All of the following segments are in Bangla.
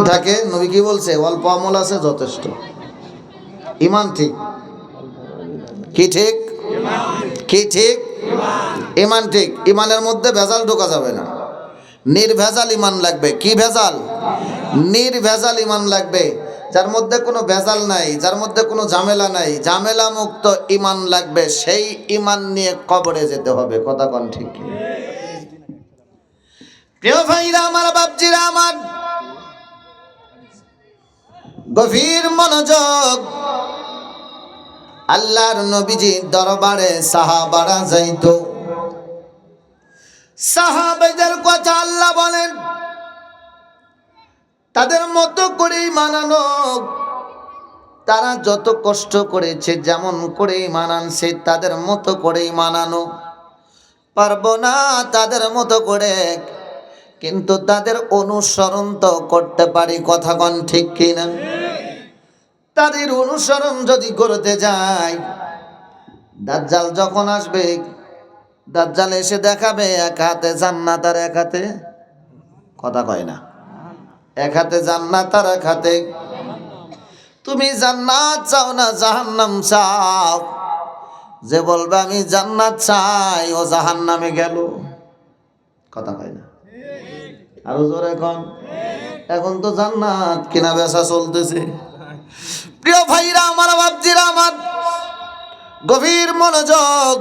থাকে নবী কি বলছে? অল্প আমল আছে যথেষ্ট। ইমান ঠিক কি ঠিক? কি ঠিক? ইমান ঠিক। ইমানের মধ্যে ভেজাল ঢোকা যাবে না, নির্ভেজাল ইমান লাগবে। কি ভেজাল? নির্ভেজাল ইমান লাগবে, যার মধ্যে কোনো ভেজাল নাই, যার মধ্যে কোনো ঝামেলা নাই, ঝামেলা মুক্ত ইমান লাগবে। সেই ইমান নিয়ে কবরে যেতে হবে। কথা কোন ঠিক? প্রিয় ভাইরা আমার, বাপজিরা আমার, গভীর মনোযোগ। আল্লাহর নবীজির দরবারে সাহাবারা যাইতো। সাহাবাদের কথা আল্লাহ বলেন, তাদের মতো করেই মানানো। তারা যত কষ্ট করেছে, যেমন করেই মানানছে, তাদের মতো করেই মানানো। পারবো না তাদের মতো করে, কিন্তু তাদের অনুসরণ তো করতে পারি। কথা কোন ঠিক কিনা? তাদের অনুসরণ যদি করতে যাই, দাজ্জাল যখন আসবে, দাজ্জাল এসে দেখাবে এক হাতে জান্নাত আর এক হাতে, কথা কয় না, এক হাতে জান্নাত আর এক হাতে। তুমি জান্নাত চাও না জাহান্নাম চাও? যে বলবে আমি জান্নাত চাই, ও জাহান্নামে গেল। কথা কয় না? আরো জোরে এখন। এখন তো জান্নাত কিনা বেচা চলতেছে। প্রিয় ভাইরা আমার, বাপজিরা আমার, গভীর মনোযোগ।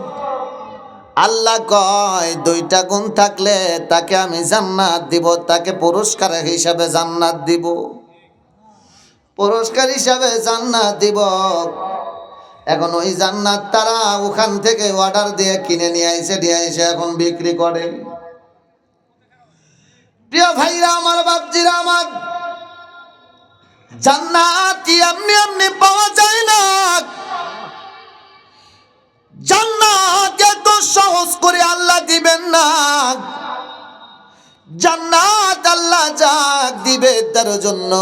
আল্লাহ কয় দুইটা গুণ থাকলে তাকে আমি জান্নাত দিব, তাকে পুরস্কার হিসাবে জান্নাত দিব, পুরস্কার হিসাবে জান্নাত দিব। এখন ওই জান্নাত তারা ওখান থেকে অর্ডার দিয়ে কিনে নিয়ে আইছে এখন বিক্রি করে। প্রিয় ভাইরা আমার, বাপজিরা আমার, জান্নাত এমনি এমনি পাওয়া যায় না। জান্নাত এত সহজ করে আল্লাহ দিবেন না। জান্নাত আল্লাহ যাক দিবে, তার জন্য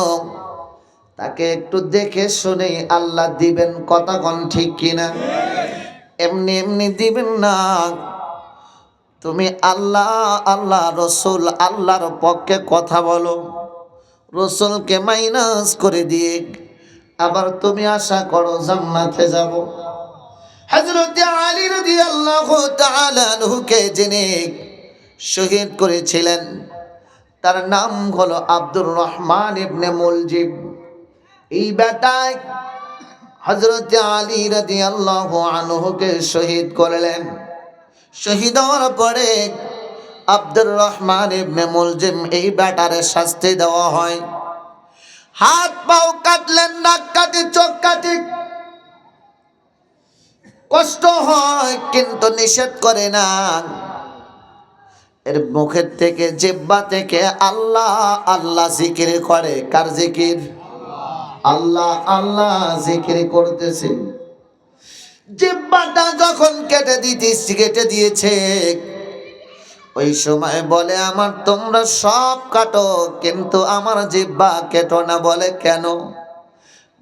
তাকে একটু দেখে শুনে আল্লাহ দিবেন। কথা কোন ঠিক কিনা? এমনি এমনি দিবেন না। তুমি আল্লাহ আল্লাহ রসুল আল্লাহর পক্ষে কথা বলো, রসুলকে মাইনাস করে দিয়ে আবার তুমি আশা করো জান্নাতে যাব। হযরত আলী রাদিয়াল্লাহু তাআলা আনহুকে যিনি শহীদ করেছিলেন, তার নাম হলো আব্দুর রহমান ইবনে মুলজিম। এই বেটায় হযরত আলী রাদিয়াল্লাহু আনহুকে শহীদ করলেন। শহীদ হওয়ার পরে আব্দুর রহমান ইবনে মুলজিম এই বেটারে শাস্তি দেওয়া হয়। হাত পাও কাটলেন, নাক কাটি, চোখ কাটি, কষ্ট হয় কিন্তু নিষেধ করে না। এর মুখের থেকে, জিহ্বা থেকে আল্লাহ আল্লাহ জিকির করে। কার জিকির? আল্লাহ আল্লাহ জিকির করতেছে। জিহ্বাটা যখন কেটে দিয়েছে, ওই সময় বলে আমার তোমরা সব কাটো, কিন্তু আমার জিহ্বা কেটো না। বলে কেন?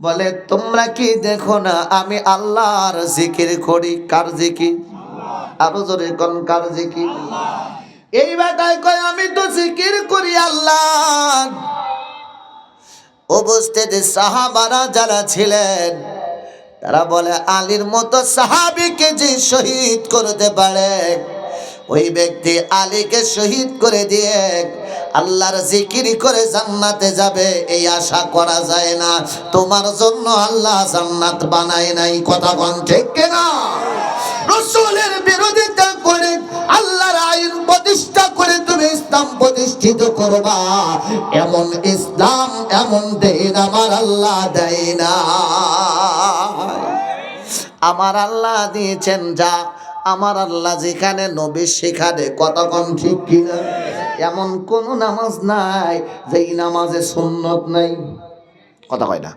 বলে তোমরা কি দেখো না আমি আল্লাহর জিকির করি। কার জিকির? আরো জোরে কোন কার জিকির? এই বেটায় কয় আমি তো জিকির করি আল্লাহ। উপস্থিত সাহাবারা যারা ছিলেন, তারা বলে আলীর মতো সাহাবীকে যে শহীদ করতে পারে, ওই ব্যক্তি আলীকে শহীদ করে দিয়ে আল্লাহর জিকির করে জান্নাতে যাবে, এই আশা করা যায় না। তোমার জন্য আল্লাহ জান্নাত বানায় নাই। কথা কোন ঠিক কিনা? রাসূলের বিরোধিতা করে আল্লাহর আইন প্রতিষ্ঠা করে তুমি ইসলাম প্রতিষ্ঠিত করবা, এমন ইসলাম এমন দিন আমার আল্লাহ দেয় না। আমার আল্লাহ দিয়েছেন যা, আমার আল্লাহ যেখানে নবী সেখানে। কথা কোন ঠিক কিনা? এমন কোন নামাজ নাই যেই নামাজে সুন্নত নাই। কথা কয় না?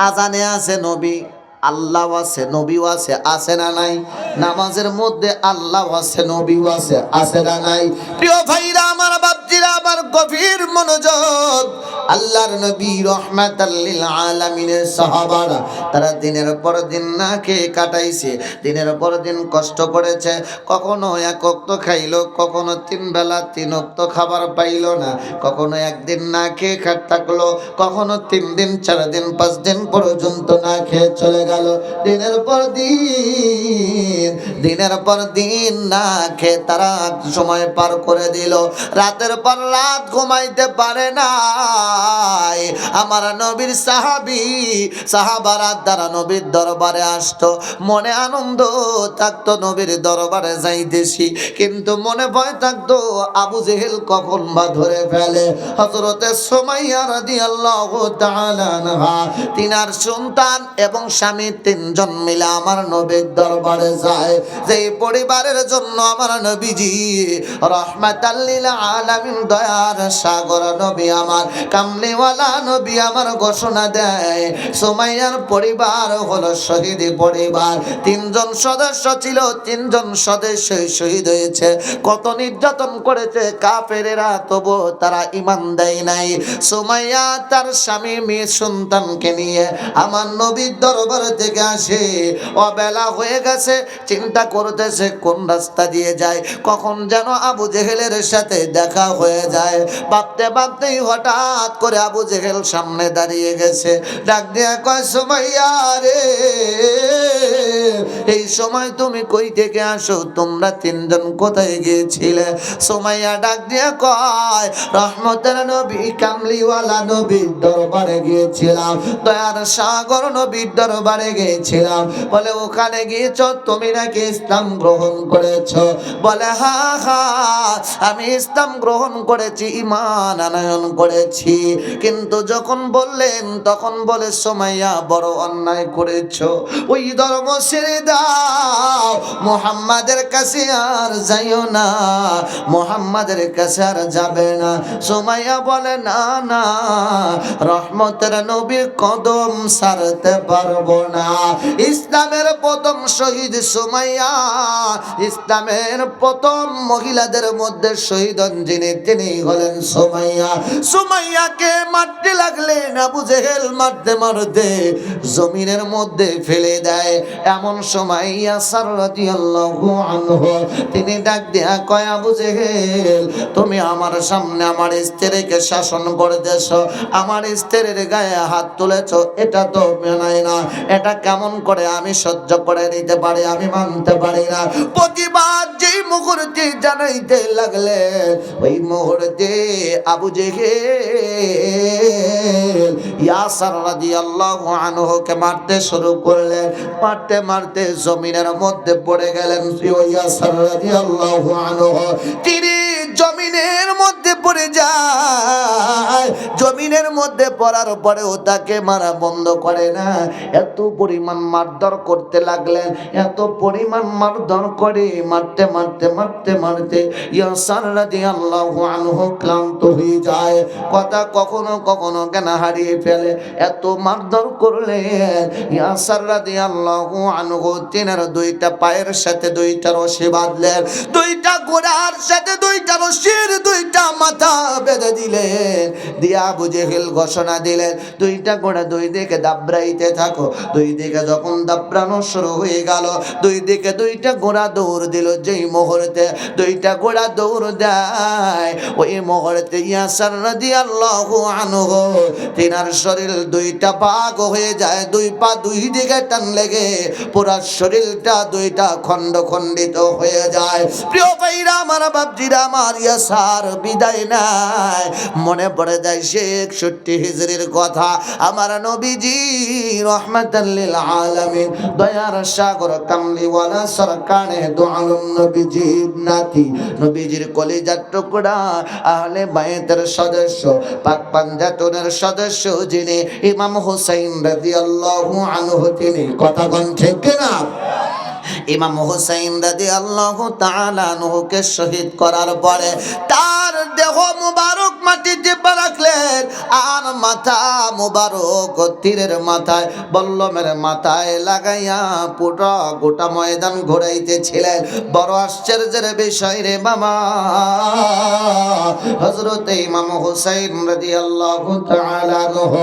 আজানে আছে নবী, আল্লাহ আছে, নবীও আছে, আছে না নাই? নামাজের মধ্যে আল্লাহ আছে, নবীও আছে, আছে না নাই? প্রিয় ভাইরা আমার, বাপজিরা আমার, গভীর মনোযোগ। আল্লাহর নবী রাহমাতাল লিল আলামিনের সাহাবারা তারা দিনের পর দিন না খেয়ে কাটাইছে, দিনের পর দিন কষ্ট করেছে। কখনো এক ওয়াক্ত খাইলো, কখনো তিন বেলা তিন ওয়াক্ত খাবার পাইলো না, কখনো একদিন না খেয়ে থাকলো, কখনো 3 দিন 4 দিন 5 দিন পর্যন্ত না খেয়ে চলে গেল। দিনের পর দিন, দিনের পর দিন না খেয়ে তারা সময় পার করে দিল। রাতের পর রাত ঘুমাইতে পারে না। আমার নবীর সাহাবারা দ্বারা নবীর দরবারে আসতো, মনে আনন্দ থাকতো নবীর দরবারে যাইতেছি, কিন্তু মনে ভয় থাকতো আবু জেহেল কখন বা ধরে ফেলে। হযরতে সুমাইয়া রাদিয়াল্লাহু তাআলা আনহা তিনার সন্তান এবং স্বামী 3 জন মিলে আমার নবীর দরবারে যায়। যেই পরিবারের জন্য আমার নবীজি রাহমাতাল লিল আলামিন দয়ার সাগর নবী আমার কামলিওয়ালা নবী আমার ঘোষণা দেয়, সুমাইয়ার পরিবার হলো শহীদ পরিবার। 3 জন সদস্য ছিল, 3 জন সদস্য শহীদ হয়েছে। কত নির্যাতন করেছে কাফেরেরা, তবু তারা ঈমান দেয় নাই। সুমাইয়া তার স্বামী মেয়ে সন্তানকে নিয়ে আমার নবীর দরবার থেকে আসে। অবেলা হয়ে গেছে, চিন্তা করতেছে কোন রাস্তা দিয়ে যায়, কখন যেন আবু জেহেলের সাথে দেখা হয়ে যায়। ভাবতে ভাবতেই হঠাৎ করে আবু জেহেল সামনে দাঁড়িয়ে গেছে। ডাক দিয়া কয়, সুমাইয়া রে, এই সময় তুমি কই থেকে আসো? তোমরা 3 জন কোথায় গিয়েছিলে? সুমাইয়া ডাক দিয়া কয়, রহমতের নবী কামলিওয়ালা নবীর দরবারে গিয়েছিলাম, দয়ার সাগর নবীর দরবারে গিয়েছিলাম। বলে ওখানে গিয়েছ, তুমি নাকি ইসলাম গ্রহণ করেছ? বলে হা হা, আমি ইসলাম গ্রহণ করেছি, ঈমান আনয়ন করেছি। কিন্তু যখন বললেন তখন বলে, সুমাইয়া বড় অন্যায় করেছ, ওই ধর্ম ছেড়ে দাও, মুহাম্মাদের কাছে আর যাইও না, মুহাম্মাদের কাছে আর যাবে না। সুমাইয়া বলে, না না, রহমতের নবীর কদম ছাড়তে পারবো না। ইসলামের প্রথম শহীদ সুমাইয়া, ইসলামের প্রথম মহিলাদের মধ্যে শহীদ যিনি, তিনি হলেন সুমাইয়া। সুমাইয়াকে মারতে লাগলেন আবু জেহেল, মারতে মারতে জমিনের মধ্যে ফেলে দেয়। এমন সময় ইয়াসার রাদিয়াল্লাহু আনহু তিনি ডাক দিয়া কয়, আবু জেহেল, তুমি আমার সামনে আমার স্ত্রীকে শাসন করতেছ, আমার স্ত্রীর গায়ে হাত তুলেছ, এটা তো মেনাই না, এটা কেমন করে আমি সহ্য করে নিতে পারি? আমি মানতে পারি না। প্রতিবাদ যেই মুহূর্তে জানাইতে লাগলেন, ওই মুহূর্তে আবু জেহেল ইয়াসার রাদিয়াল্লাহু আনহুকে মারতে শুরু করলেন। মারতে মারতে জমিনের মধ্যে পড়ে গেলেন। ইয়াসার রাদিয়াল্লাহু আনহু তিনি জমিনের মধ্যে পড়ে যায়। জমিনের মধ্যে পড়ার পরেও তাকে মারা বন্ধ করে না। এত পরিমাণ মারধর করতে লাগলেন, এত পরিমাণ মারধর করে, মারতে মারতে মারতে মারতে ইয়াসার রাদিয়াল্লাহু আনহু ক্লান্ত হয়ে যায়। কথা কখনো কখনো জ্ঞান হারিয়ে ফেলে। এত মারধর করলেন, ইয়াসার রাদিয়াল্লাহু আনহু তিনার 2টা পায়ের সাথে 2টা রশি বাঁধলেন, 2টা গোড়ার সাথে 2টা রশির 2টা মাথা বেঁধে দিলেন। দিয়া আবু জেহেল ঘোষণা দিলেন, 2টা গোড়া 2 দিকে দাবড়াইতে থাকো। 2 দিকে যখন দাবড়ানো শুরু হয়ে গেল, 2 দিকে 2টা গোড়া দৌড় দিল। যেই মুহূর্তে 2টা গোড়া দৌড় দেয়, ওই মুহূর্তে ইয়াসার রাদিয়াল্লাহু আনহু তিনার শরীর 2টা ভাগ হয়ে যায়। 2 পা 2 দিকে টান লেগে পুরা শরীরটা 2টা খণ্ড খণ্ডিত হয়ে যায়। প্রিয় ভাইরা আমার, বাপজিরা আমার, ইয়াসার বিদায় নাই। মনে পড়ে যায় সে 61 হিজরির কথা। আমার নবীজি রহমাতাল লিল আলামিন দয়ার সাগর কামলিওয়ালা সরকারে দো আলম নবীজি নাতি, নবীজির কলিজার টুকরা, আহলে বাইতের সদস্য, পাক পাঞ্জাতনের সদস্য যিনি ইমাম হুসাইন রাদিয়াল্লাহু আনহু, তিনি কথা কোন ঠিক না? ইমাম হুসাইন রাদিয়াল্লাহু তাআলা আনহুকে শহীদ করার পরে তার দেহ মুবারক মাটিতে রাখলেন। আর মাথা মুবারক তীরের মাথায় বল্লমের মাথায় লাগাইয়া পুরো গোটা ময়দান ঘোরাইতেছিলেন। বড় আশ্চর্যের বিষয় রে বাবা, হযরত ইমাম হুসাইন রাদিয়াল্লাহু তাআলা আনহু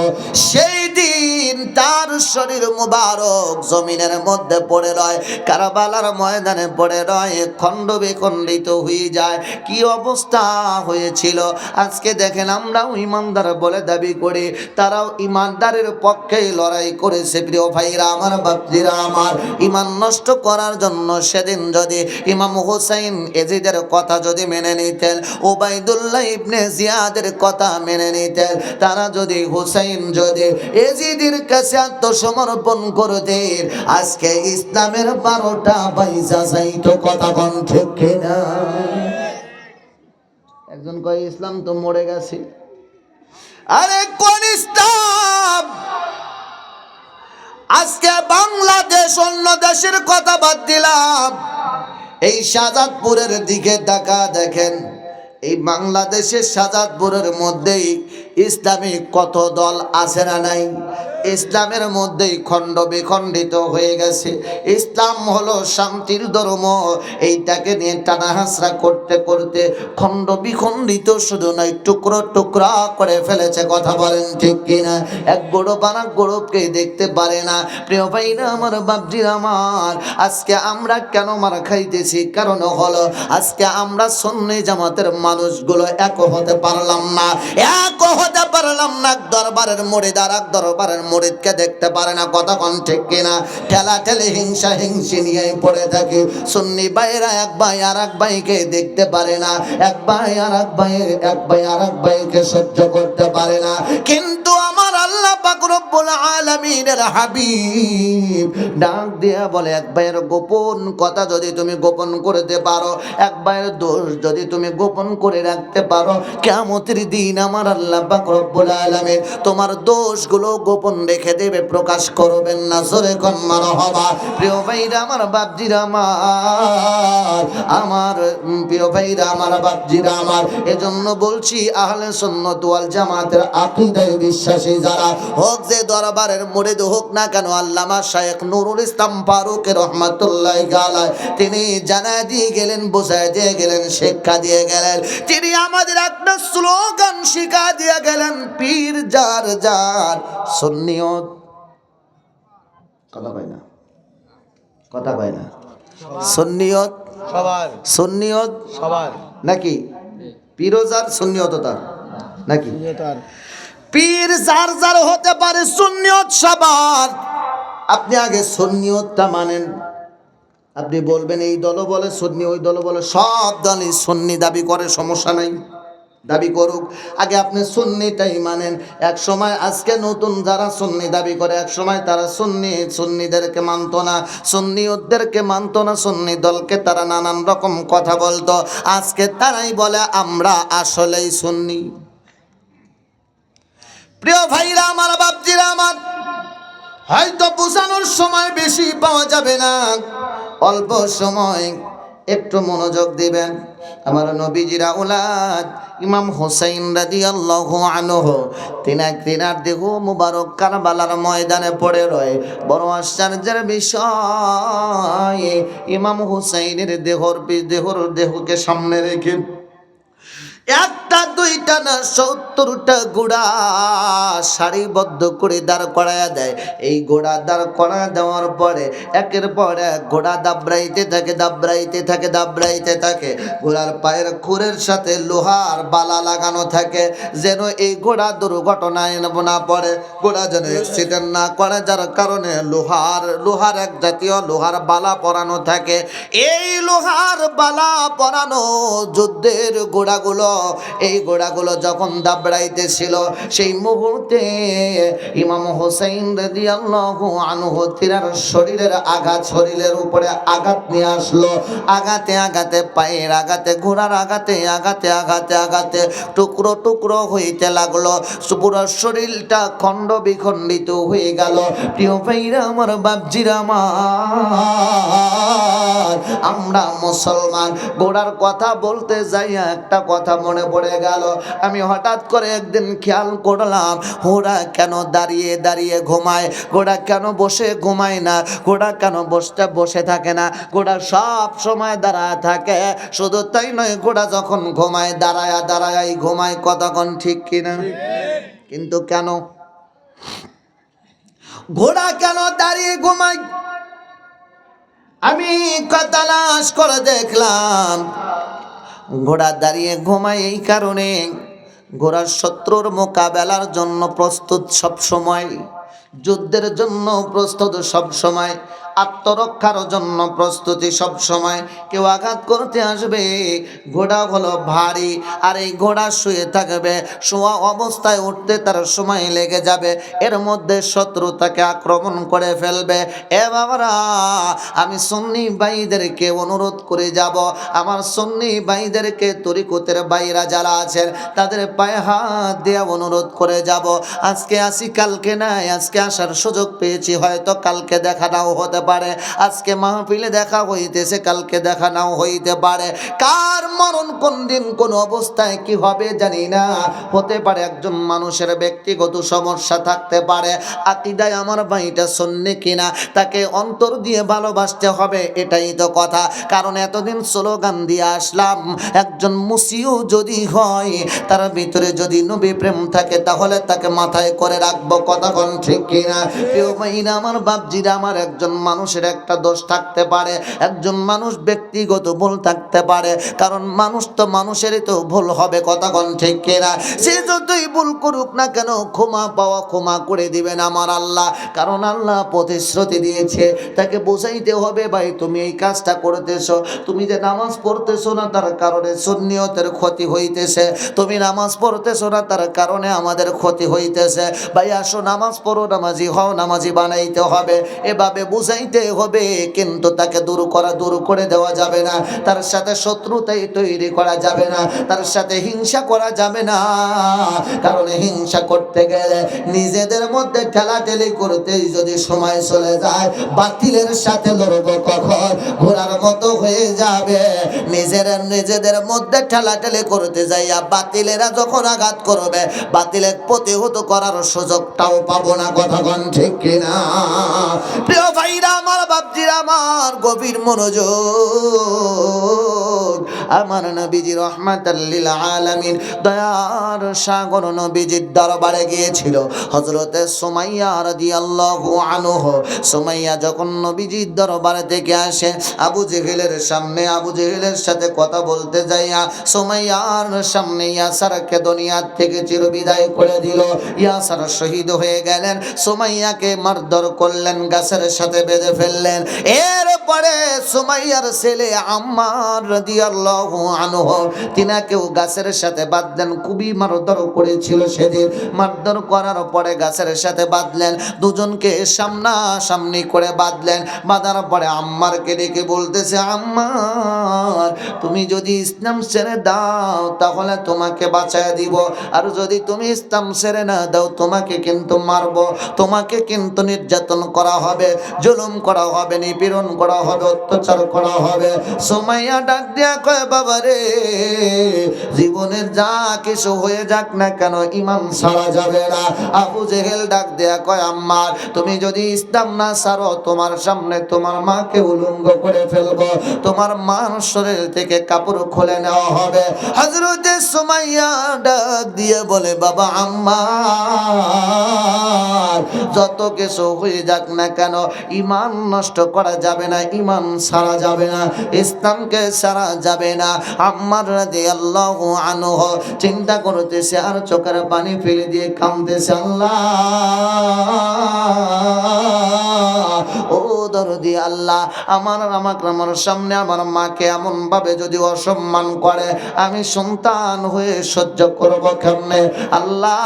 সেই দিন তার শরীর মুবারক জমিনের মধ্যে পড়ে রয়, কারবালার ময়দানে পড়ে রয়, খণ্ড বিখণ্ডিত হয়ে যায়। কি অবস্থা হয়েছিল আজকে দেখেন, আমরাও ইমানদার বলে দাবি করি, তারাও ইমানদারের পক্ষে লড়াই করেছে। প্রিয় ভাইরা আমার, বাপজিরা আমার, ইমান নষ্ট করার জন্য সেদিন যদি ইমাম হুসাইন এজিদের কথা যদি মেনে নিতেন, ওবাইদুল্লাহ ইবনে জিয়াদের কথা মেনে নিতেন, তারা যদি হুসাইন যদি এজিদের কাছে আত্মসমর্পণ করতেন, আজকে ইসলামের 12টা বাইজা যাইতো। কথা কোন ঠিক কিনা? একজন কয় ইসলাম তো মরে গেছে। আরে কোন ইসলাম? আজকে বাংলাদেশ অন্য দেশের কথা বাদ দিলাম, এই শাহজাদপুরের দিকে তাকা দেখেন, এই বাংলাদেশের শাহজাদপুরের মধ্যেই ইসলামী কত দল আছে না নাই? ইসলামের মধ্যেই খণ্ড বিখণ্ডিত হয়ে গেছে। ইসলাম হলো শান্তির ধর্ম, এইটাকে নিয়ে টানাহাসরা করতে করতে খণ্ড বিখণ্ডিত শুধু নয়, টুকরো টুকরা করে ফেলেছে। কথা বলেন ঠিক কিনা? এক গরু বানা গরুকে দেখতে পারে না। প্রিয় ভাইরা আমার, বাপজিরা আমার, আজকে আমরা কেন মার খাইতেছি? কারণ হলো আজকে আমরা সুন্নি জামাতের মানুষগুলো এক হতে পারলাম না, এক হতে পারলাম না। এক দরবারের মুরিদ আর এক দরবারের মুরিদকে দেখতে পারে না। কথা কোন ঠিক কিনা? ঠেলা ঠেলে হিংসা হিংসি নিয়ে পড়ে থাকে। সুন্নি ভাইরা এক ভাই আর এক ভাইকে দেখতে পারে না, এক ভাই আর এক ভাইকে সহ্য করতে পারে না। কিন্তু আমার আল্লাহ পাক রব্বুল আলামিনের হাবিব ডাক দিয়া বলে, এক ভাইয়ের গোপন কথা যদি তুমি গোপন করতে পারো, এক ভাইয়ের দোষ যদি তুমি গোপন করে রাখতে পারো, কিয়ামতের দিন আমার আল্লাহ পাক রব্বুল আলামিন তোমার দোষগুলো গোপন রেখে দেবে, প্রকাশ করবেন না। জোরে কোন মারহাবা। প্রিয় ভাইরা আমার, বাপজিরা আমার প্রিয় ভাইরা আমার, বাপজিরা আমার, এজন্য বলছি আহলে সুন্নাত ওয়াল জামাতের আকীদায় বিশ্বাসী যারা, হোক যে দরবারের মুরিদ হোক না কেন, আল্লামা শাইখ নুরুল ইসলাম ফারুক রহমাতুল্লাহি আলাইহি তিনি জানা দিয়ে গেলেন, বোঝায় দিয়ে গেলেন, শিক্ষা দিয়ে গেলেন। তিনি আমাদের একটা স্লোগান শিক্ষা দিয়ে গেলেন, পীর যার যার সুন্নিয়ত। কথা কয় না, কথা কয় না। সুন্নিয়ত সবার, সুন্নিয়ত সবার নাকি? পীরজার সুন্নিয়ত তার নাকি? পীর যার যার হতে পারে, সুন্নিয়ত সবার। আপনি আগে সুন্নিয়তটা মানেন। আপনি বলবেন এই দল বলে সুন্নি, ওই দল বলে, সব দলই সুন্নি দাবি করে, সমস্যা নাই, দাবি করুক। আগে আপনি সুন্নিটাই মানেন। এক সময় আজকে নতুন যারা সুন্নি দাবি করে, এক সময় তারা সুন্নিদেরকে মানতো না, সুন্নিয়তদেরকে মানতো না, সুন্নি দলকে তারা নানান রকম কথা বলতো। আজকে তারাই বলে আমরা আসলেই সুন্নি। প্রিয় ভাইরা আমার, বাপজিরা আমার, হয়তো বোঝানোর সময় বেশি পাওয়া যাবে না, অল্প সময় একটু মনোযোগ দিবেন। আমার নবীজির আওলাদ ইমাম হুসাইন রাদিয়াল্লাহু আনহু তিনার দেহ মুবারক কারবালার ময়দানে পড়ে রয়। বড় আশ্চর্যের বিষয়, ইমাম হুসাইনের দেহকে সামনে রেখে একটা দুইটা না 70টা ঘোড়া সারিবদ্ধ করে দাঁড় করায়া দেয়। এই ঘোড়া দাঁড় করায়া দেওয়ার পরে একের পর এক ঘোড়া দাবড়াইতে থাকে। ঘোড়ার পায়ের খুরের সাথে লোহার বালা লাগানো থাকে, যেন এই ঘোড়া দুর্ঘটনায় না পড়ে, ঘোড়া যেন অ্যাক্সিডেন্ট না করে, যার কারণে লোহার এক জাতীয় লোহার বালা পরানো থাকে। এই লোহার বালা পরানো যুদ্ধের ঘোড়াগুলো, এই ঘোড়াগুলো যখন দাবড়াইতেছিল, সেই মুহূর্তে ইমাম হুসাইন রাদিয়াল্লাহু আনহু তিনার শরীরের উপরে আঘাত নিয়ে আসলো। আঘাতে পায়ের আঘাতে, ঘোড়ার আঘাতে টুকরো টুকরো হইতে লাগলো। পুরো শরীরটা খণ্ড বিখণ্ডিত হয়ে গেল। প্রিয় ভাইরা আমার, বাপজিরা আমার, আমরা মুসলমান, ঘোড়ার কথা বলতে যাইয়া একটা কথা মনে পড়ে গেল। আমি হঠাৎ করে একদিন খেয়াল করলাম ঘোড়া কেন দাঁড়িয়ে দাঁড়িয়ে ঘুমায়, ঘোড়া কেন বসে ঘুমায় না, ঘোড়া কেন বসে থাকে না, ঘোড়া সব সময় দাঁড়ায় থাকে। শুধু তাই নয়, ঘোড়া যখন ঘুমায় দাঁড়ায় দাঁড়ায় ঘুমায়, কতক্ষণ ঠিক কিনা? কিন্তু কেন ঘোড়া কেন দাঁড়িয়ে ঘুমায়? আমি তালাশ করে দেখলাম ঘোড়া দাঁড়িয়ে ঘুমায় এই কারণে, ঘোড়ার শত্রুর মোকাবেলার জন্য প্রস্তুত সব সময়, যুদ্ধের জন্য প্রস্তুত সব সময়, আত্মরক্ষার জন্য প্রস্তুতি সব সময়। কেউ আঘাত করতে আসবে, ঘোড়া হলো ভারী, আর এই ঘোড়া শুয়ে থাকবে, শোয়া অবস্থায় উঠতে তার সময় লেগে যাবে, এর মধ্যে শত্রু তাকে আক্রমণ করে ফেলবে। এ বাবারা, আমি সুন্নি ভাইদেরকে অনুরোধ করে যাব, আমার সুন্নি ভাইদেরকে তরিকতের ভাইরা যারা আছেন তাদের পায়ে হাত দিয়ে অনুরোধ করে যাব, আজকে আসি কালকে নাই, আজকে আসার সুযোগ পেয়েছি, হয়তো কালকে দেখা নাও হতে পারে, আজকে মাহফিলে দেখা হইতেছে, কালকে দেখা নাও হইতে পারে। কার মরণ কোন দিন কোন অবস্থায় কি হবে জানি না, হতে পারে একজন মানুষের ব্যক্তিগত সমস্যা থাকতে পারে, আকীদায় আমার ভাইটা সুন্নি কিনা তাকে অন্তর দিয়ে ভালোবাসতে হবে, এটাই তো কথা। কারণ এতদিন স্লোগান দিয়ে আসলাম, একজন মুসিও যদি হয়, তার ভিতরে যদি নবী প্রেম থাকে, তাহলে তাকে মাথায় করে রাখবো, কতক্ষণ ঠিক কিনা? প্রিয় ভাইরা আমার, বাপজিরা আমার, একজন মানুষের একটা দোষ থাকতে পারে, একজন মানুষ ব্যক্তিগত ভুল থাকতে পারে, কারণ মানুষ তো মানুষেরই তো ভুল হবে, কতক্ষণ ঠিক কিনা? সে যতই ভুল করুক না কেন, ক্ষমা পাওয়া ক্ষমা করে দিবেন আমার আল্লাহ, কারণ আল্লাহ প্রতিশ্রুতি দিয়েছে, তাকে বোঝাইতে হবে, ভাই তুমি এই কাজটা করতেছো, তুমি যে নামাজ পড়তেছো না তার কারণে সুন্নিয়তের ক্ষতি হইতেছে, তুমি নামাজ পড়তেছো না তার কারণে আমাদের ক্ষতি হইতেছে, ভাই আসো নামাজ পড়ো, নামাজি হও, নামাজি বানাইতে হবে, এভাবে বুঝাইতে হবে। কিন্তু তাকে দূর করে দেওয়া যাবে না, তার সাথে শত্রুতাই তৈরি করা যাবে না, তার সাথে হিংসা করা যাবে না, কারণ হিংসা করতে গেলে নিজেদের মধ্যে ঠেলাঠেলি করতেই যদি সময় চলে যায়, বাতিলের সাথে লড়বো কখন, ঘোড়ার মতো হয়ে যাবে। নিজেদের মধ্যে ঠেলাঠেলি করতে যাইয়া বাতিলেরা যখন আঘাত করবে, বাতিলের প্রতিহত করার সুযোগটাও পাবো না, কতক্ষণ ঠিক কিনা? প্রিয় ভাইরা আমার, বাপজিরা আমার, গভীর মনোযোগ। আমার নবীজি রহমাতাল লিল আলামিন, দয়ার সাগর নবীজির দরবারে গিয়েছিল হযরতে সুমাইয়া রাদিয়াল্লাহু আনহু। সুমাইয়া যখন নবীজির দরবারে থেকে আসে, আবু জেহেলের সামনে, আবু জেহেলের সাথে কথা বলতে যাইয়া সুমাইয়ার সামনে ইয়াসারকে দুনিয়ার থেকে চিরবিদায় করে দিল। ইয়াসার শহীদ হয়ে গেলেন, সুমাইয়াকে মারধর করলেন, গাছের সাথে বেঁধে ফেললেন। এরপরে সুমাইয়ার ছেলে আম্মার রাদিয়াল্লাহু আনহু, তিনাকেও গাছের সাথে বাঁধলেন, খুবই মারধর করেছিল সেদিন। মারধর করার পরে গাছের সাথে বাঁধলেন, দুজনকে সামনাসামনি করে বাঁধলেন। বাঁধার পরে আম্মারকে ডেকে বলতেছে, আম্মার তুমি যদি ইসলাম ছেড়ে দাও তাহলে তোমাকে বাঁচায় দিব, আর যদি তুমি ইসলাম ছেড়ে না দাও তোমাকে কিন্তু মারবো, তোমাকে কিন্তু নির্যাতন করা হবে, জুলুম করা হবে, নিপীড়ন করা হবে, অত্যাচার করা হবে। সুমাইয়া ডাক দিয়া কয়, বাবা রে, জীবনের যা কিছু হয়ে যাক না কেন ইমান ছাড়া যাবে না। আবু জেহেল ডাক দিয়া কয়, আম্মার তুমি যদি ইসলাম না ছাড়ো, তোমার সামনে তোমার মাকে উলঙ্গ করে ফেলবো, তোমার মার শরীর থেকে কাপড় খুলে নেওয়া হবে। হযরতে সুমাইয়া ডাক দিয়ে বলে, বাবা আম্মার যত কিছু হয়ে যাক না কেন ইমান নষ্ট করা যাবে না, ইমান ছাড়া যাবে না, ইসলামকে ছাড়া যাবে না। আম্মার রাদিয়াল্লাহু আনহু চিন্তা করতেছে আর চোখের পানি ফেলে দিয়ে কাঁদতেছে, আল্লাহ ও দরদি আল্লাহ, আমার সামনে আমার মাকে এমন ভাবে যদি অসম্মান করে, আমি সন্তান হয়ে সহ্য করবো কেমনে? আল্লাহ,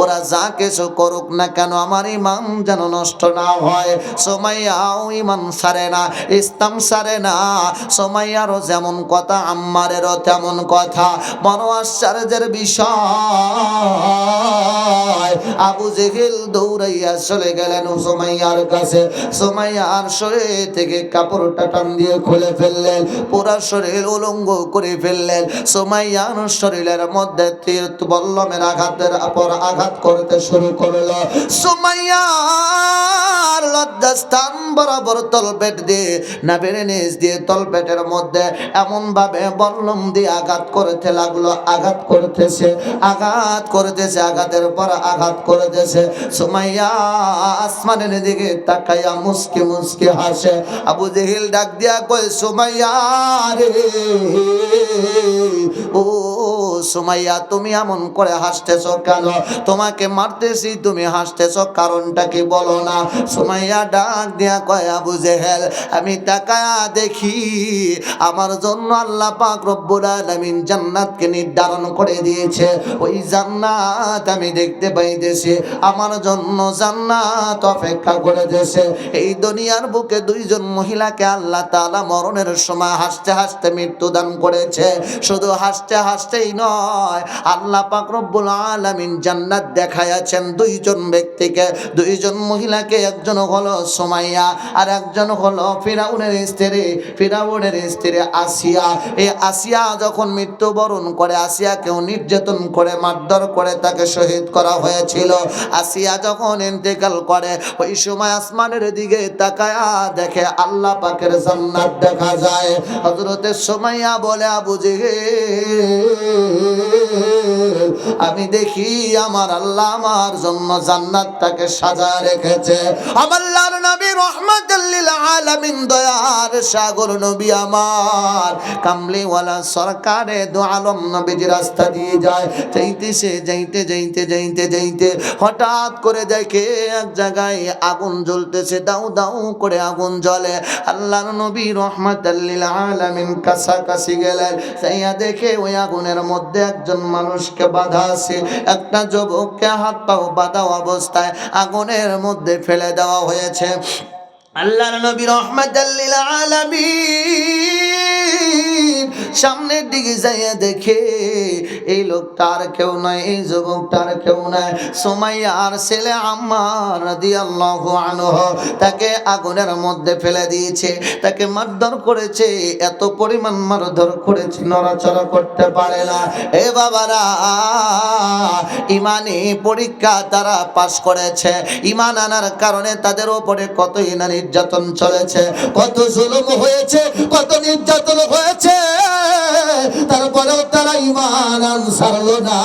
ওরা যা কিছু করুক না কেন আমার ইমান যেন নষ্ট না হয়। সুমাইয়াও ইমান ছাড়ে না, ইসলাম ছাড়ে না। সুমাইয়ারও যেমন কথা, আম্মারেরও তেমন কথা। বড় আশ্চর্যের বিষয়, আবু জেহেল দৌড়াইয়া চলে গেলেন সুমাইয়ার কাছে। সুমাইয়ার শরীর থেকে কাপড়টা টান দিয়ে খুলে ফেললেন, পুরা শরীর উলঙ্গ করে ফেললেন। সুমাইয়ার শরীরের মধ্যে তীর বল্লমের আঘাতের পর আঘাত করতে শুরু করলো। সুমাইয়ার লজ্জাস্থান বরাবর তলপেট দিয়ে, নাভির নিচ দিয়ে তলপেটের মধ্যে এমন ভাবে বল্লম দিয়ে আঘাত করতে লাগলো। আঘাত করতেছে, আঘাত করতেছে, আঘাতের পর আঘাত করতেছে। সুমাইয়া আসমানের দিকে তাকাইয়া মুস্কি মুস্কি হাসে। আবু জেহেল ডাক দিয়া কয়, সুমাইয়া রে, ও সুমাইয়া তুমি এমন করে হাসতেছো কেন? তোমাকে মারতেছি, তুমি হাসতেছো, কারণটা কি বলো না? সুমাইয়া ডাক দিয়া কয়, আবু জেহেল আমি তাকায়া দেখি আমার জন্য আল্লাহ পাক রব্বুল আলামিন জান্নাতকে নির্ধারণ করে দিয়েছে। ওই জান্নাত আমি দেখতে পাইতেছি, আমার জন্য জান্নাত অপেক্ষা করে দিয়েছে। এই দুনিয়ার বুকে দুইজন মহিলাকে আল্লাহ তাআলা মরণের সময় হাসতে হাসতে মৃত্যু দান করেছে। শুধু হাসতে হাসতেই নয়, আল্লাহ পাক রব্বুল আলামিন জান্নাত দেখাইয়াছেন দুইজন ব্যক্তিকে, দুইজন মহিলাকে। একজন হলো সুমাইয়া আর একজন হলো ফিরাউনের স্ত্রী, ফিরাউনের স্ত্রী আসিয়া। এই আসিয়া যখন মৃত্যুবরণ করে, আসিয়াকেও নির্যাতন করে মারধর করে তাকে শহীদ করা হয়েছিল। আসিয়া যখন ইন্তেকাল করে, ওই সময় আসমানের দিকে তাকায়া দেখে আল্লাহ পাকের জান্নাত দেখা যায়। হযরতে সুমাইয়া বলে, আবু জেহেল আমি দেখি আমার আল্লাহ আমার জন্য জান্নাতটাকে সাজায় রেখেছে। আমার আল্লাহর নবী রাহমাতুল লিল আলামিন, দয়ার সাগর নবী আমার কামলিওয়ালা সরকারে দু আলম নবীজি রাস্তা দিয়ে যায়। যাইতেছে যাইতে যাইতে যাইতে যাইতে হঠাৎ করে দেখে এক জায়গায় আগুন জ্বলতেছে, দাউ দাউ করে আগুন জ্বলে। আল্লাহর নবী রাহমাতুল লিল আলামিন কাছাকাছি গেলেন, যাইয়া দেখে ওই আগুনের মধ্যে একজন মানুষকে বাঁধা আছে। একটা যুবককে হাত পাও বাঁধা অবস্থায় আগুনের মধ্যে ফেলে দেওয়া হয়েছে। আল্লাহর নবী রাহমাতুল লিল আলামিন সামনের দিকে যাইয়া দেখে এই লোকটার কেউ নাই, এই যুবকটার কেউ নাই। সুমাইয়ার ছেলে আম্মার রাদিয়াল্লাহু আনহু তাকে আগুনের মধ্যে ফেলে দিয়েছে, তাকে মারধর করেছে, এত পরিমাণ মারধর করেছে নড়াচড়া করতে পারে না। এ বাবারা, ইমানি পরীক্ষা তারা পাশ করেছে, ইমান আনার কারণে তাদের উপরে কতই না নির্যাতন চলেছে, কত জুলুম হয়েছে, কত নির্যাতন হয়েছে, তারপরেও তারা ইমান ছাড়লো না,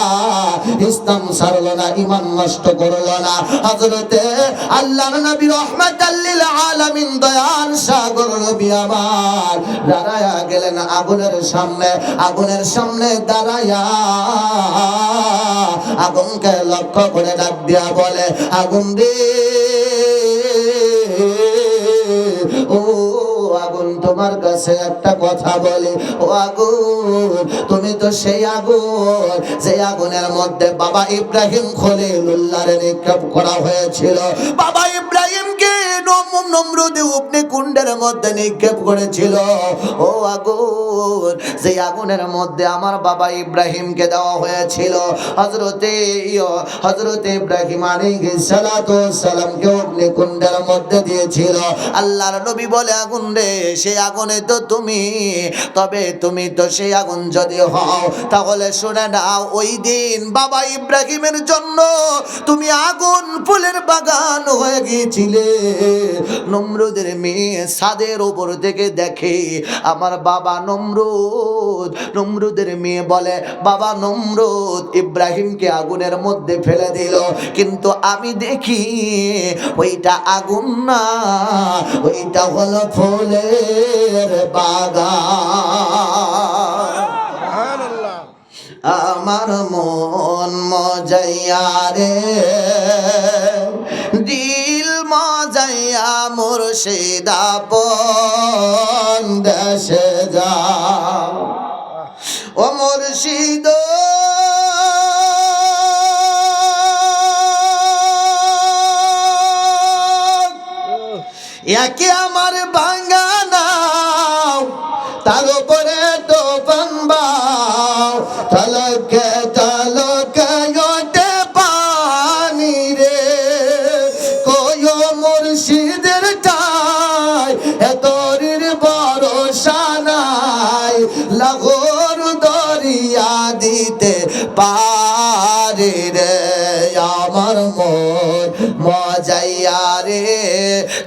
ইসলাম ছাড়লো না, ইমান নষ্ট করলো না। হযরতে আল্লাহর নবী রাহমাতুল লিল আলামিন, দয়ার সাগর নবী আমার দাঁড়ায়া গেলেন আগুনের সামনে। আগুনের সামনে দাঁড়ায়া আগুনকে লক্ষ্য করে ডাক দিয়া বলে, আগুন রে, ও আগুন তোমার কাছে একটা কথা বলে। ও আগুন, তুমি তো সেই আগুন যে আগুনের মধ্যে বাবা ইব্রাহিম খলিলুল্লাহর নিক্ষেপ করা হয়েছিল। বাবা ইব্রাহিমকে নমরুদ অগ্নিকুণ্ডের মধ্যে নিক্ষেপ করেছিল। ও আগুন, যে আগুনের মধ্যে আমার বাবা ইব্রাহিমকে দেওয়া হয়েছিল। হযরতে ইব্রাহিম আলাইহিস সালাতু ওয়াস সালামকে অগ্নিকুণ্ডের মধ্যে দিয়েছিল। আল্লাহর নবী বলে, আগুন রে, সেই আগুনে তো তুমি, তবে তুমি তো সেই আগুন যদি হও তাহলে শুনে নাও, ওই দিন বাবা ইব্রাহিমের জন্য তুমি আগুন ফুলের বাগান হয়ে গিয়েছিলে। নমরুদের মেয়ে ছাদের উপর থেকে দেখে আমার বাবা নমরুদ, নমরুদের মেয়ে বলে, বাবা নমরুদ ইব্রাহিমকে আগুনের মধ্যে ফেলে দিল, কিন্তু আমি দেখি ওইটা আগুন না, ওইটা হলো ফুলের বাগান। আমার মন মজাইয়া রে, দিল মজাইয়া মুর্শিদ আপন দেশে যা। ও মুর্শিদ একে আমার ভাঙা নাও তার উপরে তোফান বাও তলকে তলকে ওঠে পানি রে কয় মুর্শিদের ঠাই এতরির ভরসা নাই লাহোর দরিয়া দিতে পারে রে আমার মন মজাইয়া রে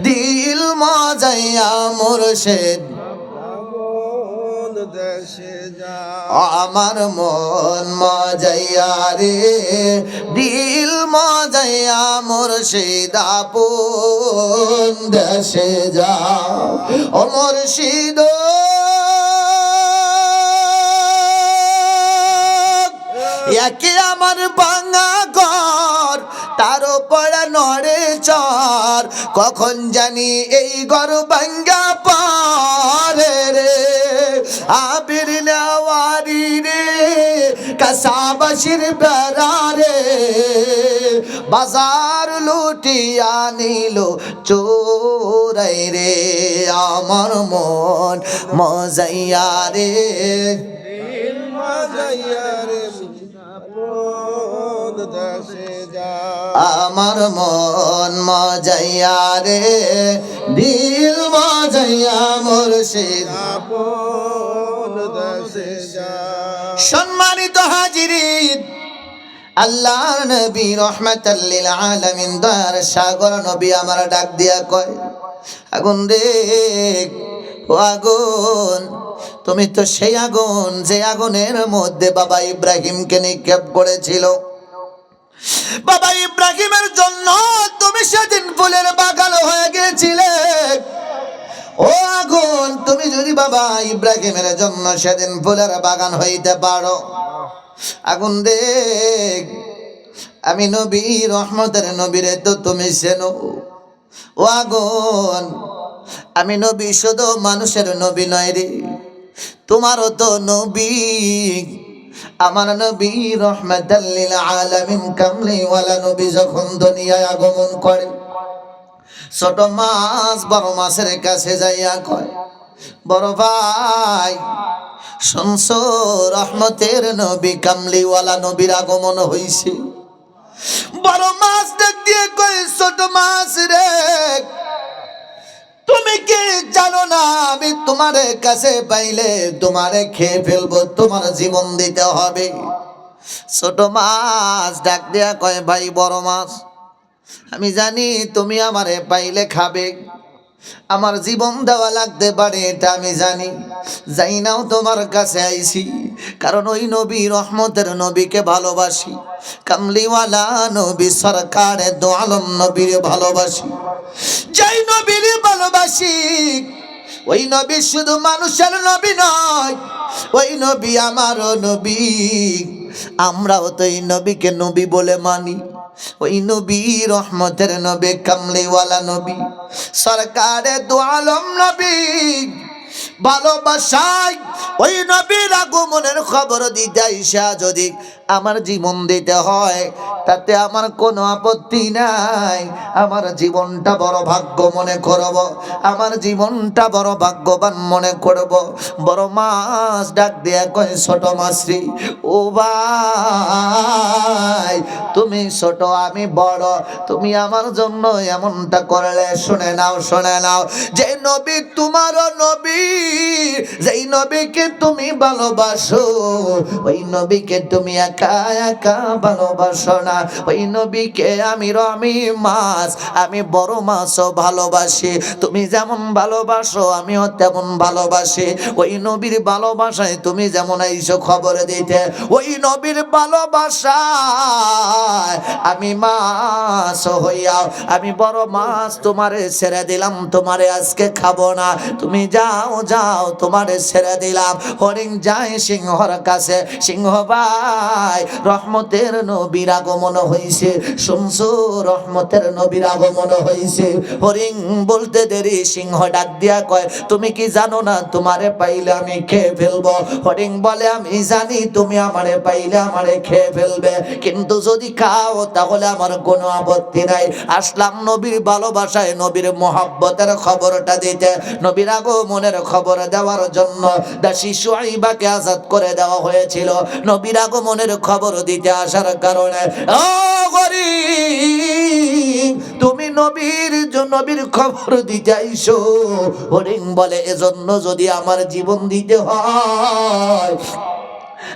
দিল মজাইয়া মুর্শিদ আমার মন মজাইয়া রে দিল মজাইয়া মুর্শিদ আপন দেশে যা ও মুর্শিদ একে আমার ভাঙা ঘর তার উপরে নড়ে চর কখন জানি এই ঘর ভাঙ্গা পারে রে আবির নেওয়ারি রে কাসাবাসির বেড়ারে বাজার লুটিয়া নিল চোরাই রে আমার মন মজাইয়া রে দিল মজাইয়া রে আমার মন মজাইয়া রে দিল মজাইয়া মুর্শিদ সম্মানিত হাজিরিন আল্লাহর নবী রহমাতাল লিল আলামিন দয়ার সাগর নবী আমার ডাক দিয়া কয় আগুন রে ও আগুন তুমি তো সেই আগুন যে আগুনের মধ্যে বাবা ইব্রাহিমকে নিক্ষেপ করেছিল বাবা ইব্রাহিমের জন্য তুমি সেদিন ফুলের বাগান হয়ে গিয়েছিলে ও আগুন তুমি যদি বাবা ইব্রাহিমের জন্য সেদিন ফুলের বাগান হইতে পারো আগুন দেখ আমি নবী রহমতের নবীরে তো তুমি চেনো ও আগুন আমি নবী শুধু মানুষের নবী নয় রে তোমারও তো নবী আমার নবী রহমাতাল লিল আলামিন কামলিওয়ালা নবী যখন দুনিয়ায় আগমন করে ছোট মাছ বড় মাছের কাছে যাইয়া কয় বড় ভাই শুনছো রহমতের নবী কামলিওয়ালা নবীর আগমন হইছে বড় মাছ দেখ দিয়ে কয় ছোট মাছ রে তুমি কি জানো না আমি তোমার কাছে পাইলে তোমারে খেয়ে ফেলবো তোমার জীবন দিতে হবে ছোট মাছ ডাক দেয়া কয় ভাই বড় মাছ আমি জানি তুমি আমারে পাইলে খাবে আমার জীবন দেওয়া লাগতে পারে এটা আমি জানি যাই নাও তোমার কাছে আইছি কারণ ওই নবী রহমতের নবীকে ভালোবাসি কামলিওয়ালা নবী সরকারে দো আলম নবীর ভালোবাসি যাই নবীর ভালোবাসি ওই নবী শুধু মানুষের নবী নয় ওই নবী আমারও নবী আমরাও তো এই নবীকে নবী বলে মানি ওই নবী রহমতের নবী কামলিওয়ালা নবী সরকারে দো আলম নবী ভালোবাসায় ওই নবীর আগমনের খবর দিতে আইসা যদি আমার জীবন দিতে হয় তাতে আমার কোনো আপত্তি নাই আমার জীবনটা বড় ভাগ্য মনে করব আমার জীবনটা বড় ভাগ্যবান মনে করব বড় মাছ ডাক দিয়া কয় ছোট মাছরি ও ভাই তুমি ছোট আমি বড় তুমি আমার জন্য এমনটা করলে শুনে নাও যে নবী তোমারও নবী যেই নবীকে তুমি ভালোবাসো ওই নবীকে তুমি একা একা ভালোবাসো না ওই নবীকে আমি মাছ আমি বড় মাছও ভালোবাসি তুমি যেমন ভালোবাসো আমিও তেমন ভালোবাসি ওই নবীর ভালোবাসায় তুমি যেমন আইসো খবর দিতে ওই নবীর ভালোবাসায় আমি মাছ হইয়া আমি বড় মাছ তোমারে ছেড়ে দিলাম তোমারে আজকে খাবো না তুমি যাও তোমারে ছেড়ে দিলাম হরিণ যায় সিংহর কাছে সিংহ ভাই রহমতের নবীর আগমন হইছে শুনছো রহমতের নবীর আগমন হইছে হরিণ বলতে দেরি সিংহ ডাক দিয়া কয় তুমি কি জানো না তোমারে পাইলে আমি খেয়ে ফেলবো হরিণ বলে আমি জানি তুমি আমারে পাইলে আমারে খেয়ে ফেলবে কিন্তু যদি খাও তাহলে আমার কোনো আপত্তি নাই। আসলাম নবীর ভালোবাসায়, নবীর মহব্বতের খবরটা দিতে, নবীর আগমনের খবর দেওয়ার জন্য দাসী শুআইবাকে আজাদ করে দেওয়া হয়েছিল। নবীর আগমনের খবর দিতে আসার কারণে, ও হরিণ তুমি নবীর খবর দিতে আইছো। হরিণ বলে, এজন্য যদি আমার জীবন দিতে হয়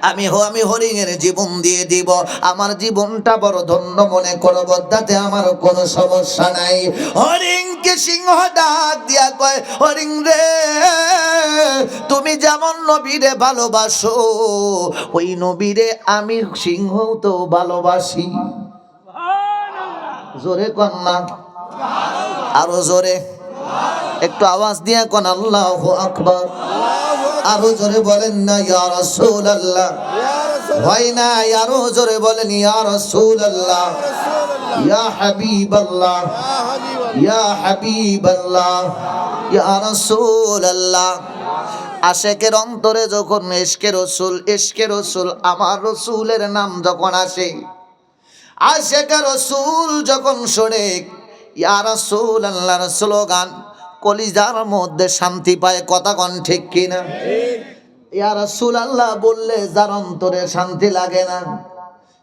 আমি হরিণের জীবন দিয়ে দিব। আমার জীবনটা বড় ধন্য মনে করব, তাতে আমার কোনো সমস্যা নাই। হরিণকে সিংহ ডাক দিয়া কয়, হরিণ রে তুমি যেমন নবীরে ভালোবাসো, ওই নবীরে আমি সিংহ তো ভালোবাসি। জোরে কন্যা, আরো জোরে, একটু আওয়াজ দিয়ে কোন আল্লাহু আকবার। আরো জোরে বলেন না ইয়া রাসূলুল্লাহ, হয় না? আরো জোরে বলেন ইয়া রাসূলুল্লাহ, ইয়া হাবিবাল্লাহ, ইয়া হাবিবাল্লাহ, ইয়া রাসূলুল্লাহ। আশেকের অন্তরে যখন ইশকে রাসূল আমার রাসূলের নাম যখন আসে, আশেকের রাসূল যখন শোনে ইয়া রাসূলুল্লাহর স্লোগান, কলিজার মধ্যে শান্তি পায়। কথা কোন ঠিক কিনা? ইয়া রাসূলুল্লাহ বললে যার অন্তরে শান্তি লাগে না,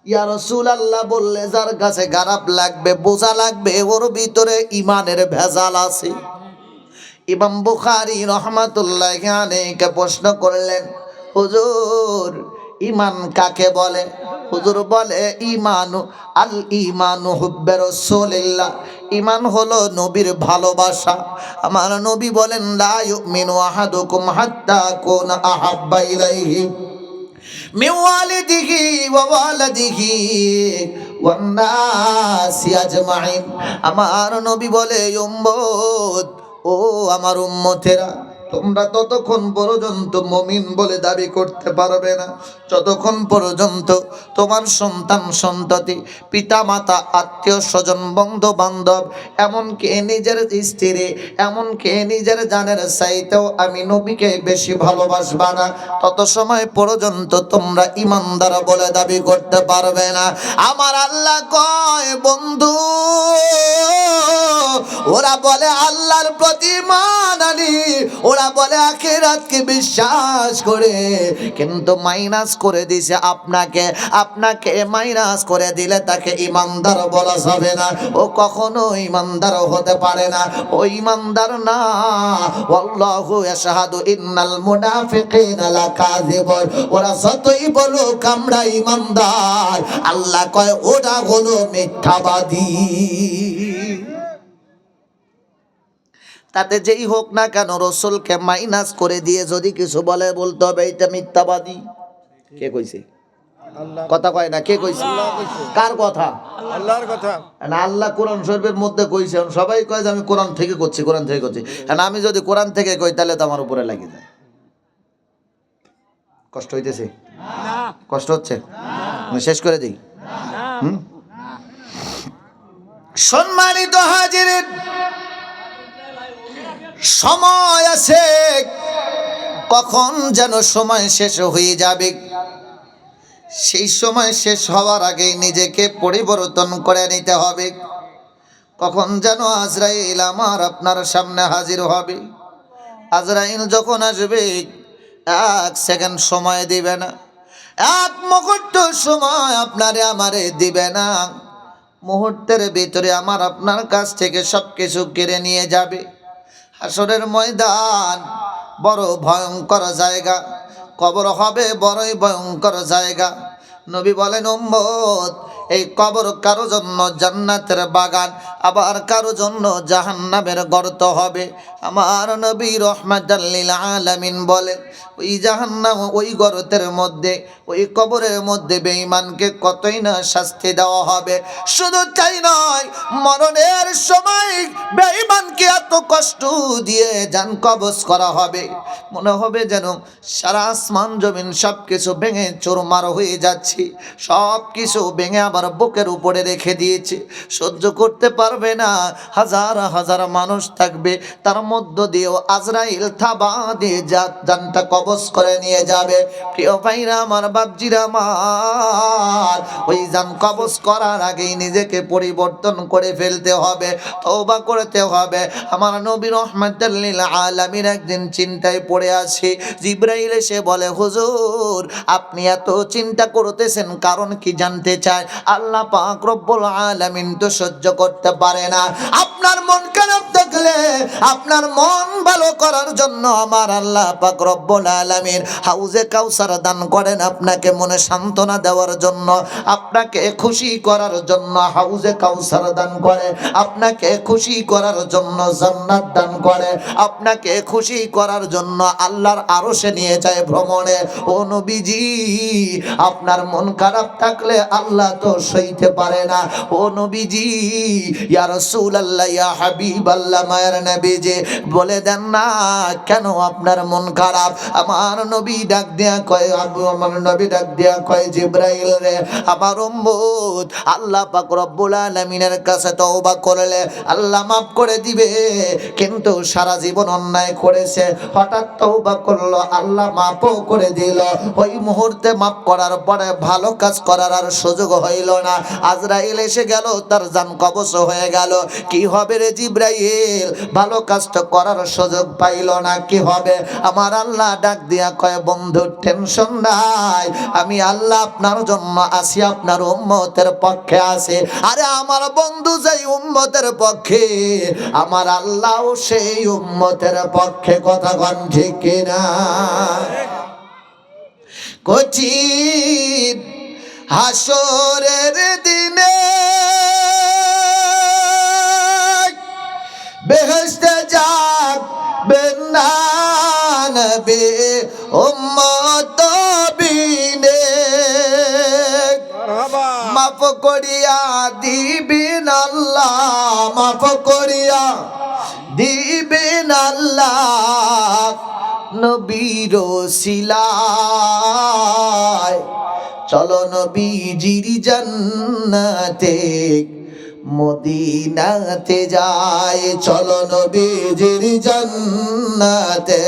ইয়া রাসূলুল্লাহ বললে যার কাছে খারাপ লাগবে, বোঝা লাগবে ওর ভিতরে ইমানের ভেজাল আছে। ইমাম বুখারী রাহমাতুল্লাহি আলাইহি প্রশ্ন করলেন, হুজুর ইমান কাকে বলে? হুজুর বলে, ঈমানু হুব্বে রাসূলিল্লাহ, ঈমান হলো নবীর ভালোবাসা। আমার নবী বলেন, লা ইউমিনু আহাদুকুম হাত্তা কুনা আহাব্বা ইলাইহি মিন ওয়ালিদিহি ওয়া ওয়ালাদিহি ওয়ান নাসি আজমাইন। আমার নবী বলে, উম্মত, ও আমার উম্মতেরা, তোমরা ততক্ষণ পর্যন্ত মুমিন বলে দাবি করতে পারবে না যতক্ষণ পর্যন্ত তোমার সন্তান সন্ততি, পিতা মাতা, আত্মীয় স্বজন, বন্ধু বান্ধব, এমনকি নিজের স্ত্রী, এমনকি নিজের জানের চাইতেও আমি নবীকে বেশি ভালোবাসবা না, তত সময় পর্যন্ত তোমরা ইমানদার বলে দাবি করতে পারবে না। আমার আল্লাহ কয়, বন্ধু ওরা বলে আল্লাহর প্রতি ঈমান আনি, ওরা বলে আখিরাতকে বিশ্বাস করে, কিন্তু মাইনাস করে দিছে আপনাকে মাইনাস করে দিলে তাকে ইমানদার বলা যাবে না। ও কখনো ইমানদার হতে পারে না, ও ইমানদার না। আল্লাহু ইয়াশহাদু ইন্নাল মুনাফিকিনা লাকাযিবুন, ওরা যতই বলুক আমরা ইমানদার, আল্লাহ কয় ওরা হলো মিথ্যাবাদী। তাতে যেই হোক না কেন, রসুলকে মাইনাস করে দিয়ে যদি কিছু বলে, বলতে হবে এটা মিথ্যাবাদী। কে কইছে? কথা কয় না, কে কইছে? কার কথা? আল্লাহর কথা। না, আল্লাহ কোরআন শরীফের মধ্যে কইছে, সবাই কয় যে আমি কোরআন থেকে করছি। আমি যদি কোরআন থেকে কই তাহলে তো আমার উপরে লাগে যায়। কষ্ট হইতেছে? কষ্ট হচ্ছে? আমি শেষ করে দিই। সম্মানিত হাজিরিন, সময় আছে, কখন যেন সময় শেষ হয়ে যাবে। সেই সময় শেষ হওয়ার আগেই নিজেকে পরিবর্তন করে নিতে হবে। কখন যেন আজরাইল আমার আপনার সামনে হাজির হবে। আজরাইল যখন আসবে, 1 সেকেন্ড সময় দিবে না, 1 মুহূর্ত সময় আপনারে আমারে দিবে না। মুহূর্তের ভিতরে আমার আপনার কাছ থেকে সবকিছু কেড়ে নিয়ে যাবে। হাসরের ময়দান বড় ভয়ঙ্কর জায়গা, কবর হবে বড়ই ভয়ঙ্কর জায়গা। নবী বলেন, উম্মত, এই কবর কারো জন্য জান্নাতের বাগান, আবার কারো জন্য জাহান্নামের গর্ত হবে। আমার নবী রাহমাতাল লিল আলামিন বলেন, ওই জাহান্নাম, ওই গর্তের মধ্যে, ওই কবরের মধ্যে বেঈমানকে কতই না শাস্তি দেওয়া হবে। শুধু তাই নয়, মরণের সময় বেঈমানকে এত কষ্ট দিয়ে জান কবজ করা হবে, মনে হবে যেন সারা আসমান জমিন সব কিছু ভেঙে চুরমার হয়ে যাচ্ছে। সব কিছু ভেঙে আবার আমার বুকের উপরে রেখে দিয়েছে, সহ্য করতে পারবে না। হাজার হাজার মানুষ থাকবে, তার মধ্য দিয়েও আজরাইল থাবা দিয়ে জানটা কবজ করে নিয়ে যাবে। প্রিয় ভাইরা আমার, বাপজিরা আমার, ওই জান কবজ করার আগেই নিজেকে পরিবর্তন করে ফেলতে হবে, তওবা করতে হবে। আমার নবী রাহমাতুল লিল আলামিন একদিন চিন্তায় পড়ে আছে। জিবরাইল এসে বলে, হুজুর আপনি এত চিন্তা করতেছেন কারণ কি জানতে চায়? আল্লাহ পাক রব্বুল আলামিন তো সহ্য করতে পারে না। আপনার মন খারাপ থাকলে আপনার মন ভালো করার জন্য আমার আল্লাহ পাক রব্বুল আলামিন হাউজে কাউসার দান করেন আপনাকে মনে সান্ত্বনা দেওয়ার জন্য, আপনাকে খুশি করার জন্য হাউজে কাউসার দান করে, আপনাকে খুশি করার জন্য জান্নাত দান করে, আপনাকে খুশি করার জন্য আল্লাহর আরশে নিয়ে যায় ভ্রমণে। ও নবীজি, আপনার মন খারাপ থাকলে আল্লাহ তো সইতে পারে না। ও নবীজি, ইয়া রাসূলুল্লাহ, ইয়া হাবিবাল্লাহ, মায়ের নবীজি বলে দেন না কেন আপনার মন খারাপ? আমার নবী ডাক দিয়া কয়, আমার নবী ডাক দিয়া কয়, জিবরাইল রে, আমার উম্মত আল্লাহ পাক রব্বুল আলামিনের কাছে তওবা করলে আল্লাহ মাফ করে দিবে, কিন্তু সারা জীবন অন্যায় করেছে, হঠাৎ তওবা করলো আল্লাহ মাফও করে দিল। ওই মুহূর্তে মাফ করার পরে ভালো কাজ করার আর সুযোগ হইল না। আজরাইল এসে গেল, তার জান কবজ হয়ে গেল। কি হবে রে জিবরাইল? ভালো কাজটা করার সুযোগ পাইল না, কি হবে? আমার আল্লাহ ডাক দিয়া কয়, বন্ধু টেনশন নাই, আমি আল্লাহ আপনার জন্য আছি, আপনার উম্মতের পক্ষে আছে। আরে আমার বন্ধু যেই উম্মতের পক্ষে, আমার আল্লাহও সেই উম্মতের পক্ষে। কথা কন ঠিক কিনা? কঠিন হাসরের দিনে বেহেশতে যাবেন না নবী উম্মত বিনে, মাফ করিয়া দিবেন আল্লাহ, মাফ করিয়া দিবেন আল্লাহ নবীর ওসিলায়। চলো নবীজির জান্নাতে মদিনাতে যায়, চলো নবীজির জান্নাতে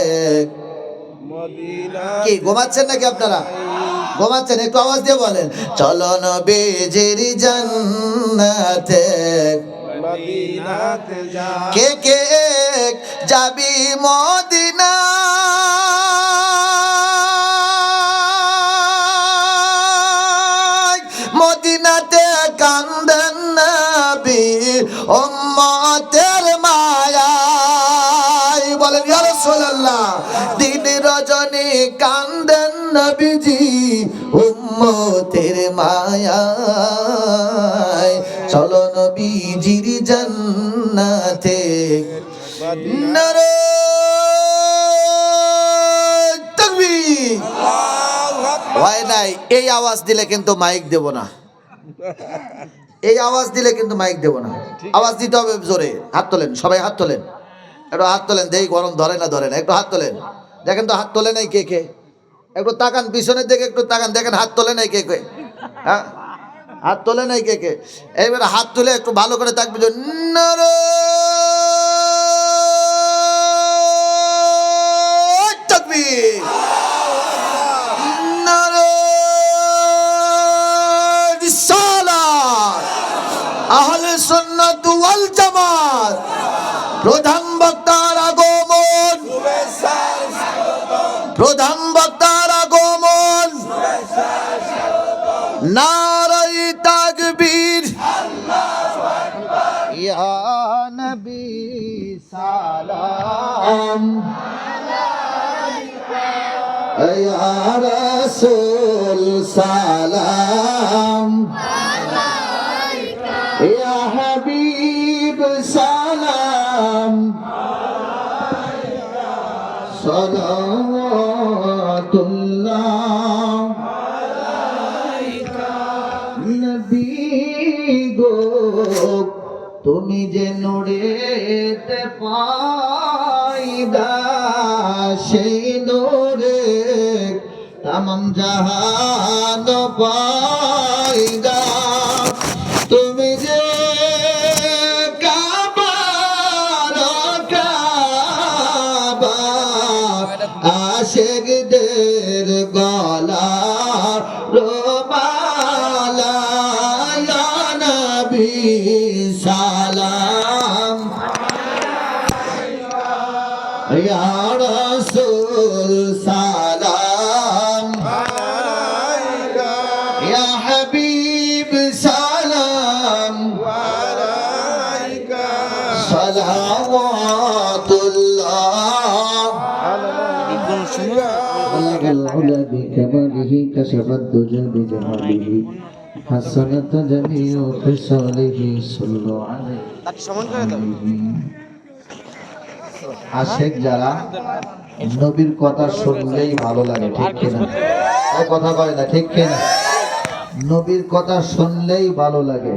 মদিনা। কি ঘুমাচ্ছেন নাকি আপনারা? ঘুমাচ্ছেন? একটু আওয়াজ দিয়ে বলেন, চলো নবীজির জান্নাতে মদিনাতে যায়। কে কে যাবি মদিনা? মদিনাতে কান্দেন নবী উম্মতের মায়ায়। বলেন ইয়া রাসূলুল্লাহ, দিন রজনী কান্দেন নবীজি উম্মতের মায়ায়। চলো নবীজির জান্নাতে নারে তাকবীর। হয় নাই, এই আওয়াজ দিলে কিন্তু মাইক দেব না, এই আওয়াজ দিলে কিন্তু মাইক দেব না। আওয়াজ দিতে হবে জোরে। হাত তোলেন, সবাই হাত তোলেন, একটু হাত তোলেন। দেই গরম ধরে না ধরে না, একটু হাত তোলেন। দেখেন তো হাত তোলে নাই কে কে? একটু তাকান পিছনের দিকে, একটু তাকান, দেখেন হাত তোলে নাই কে কে? হ্যাঁ, হাত তোলে নাই কে কে? এইবার হাত তুলে একটু ভালো করে তাকবি। তাকবীর, আহলে সুন্নাত ওয়াল জামাত। প্রধান বক্তার আগমন, প্রধান বক্তার আগমন, নারায়ে তাকবীর, ইয়া নবী সালাম আলাইকা, ইয়া রাসূল সালাম আলাইকা, ইয়া হাবিব সালাম আলাইকা, সালাতুল্লাহ আলাইকা। নবী গো তুমি যে নূরেতে পায়দা, সেই নূরে তামাম জাহান পায়দা। নবী সালাম ইয়া রাসূল সালাম ইয়া হাবিব সালাম সালাওয়াতুল্লাহ بلغ العلا بكماله كشف الدجى بجماله حسنت جميع خصاله صلوا عليه আশেক যারা নবীর কথা শুনলেই ভালো লাগে ঠিক কিনা এই কথা কয় না ঠিক কিনা নবীর কথা শুনলেই ভালো লাগে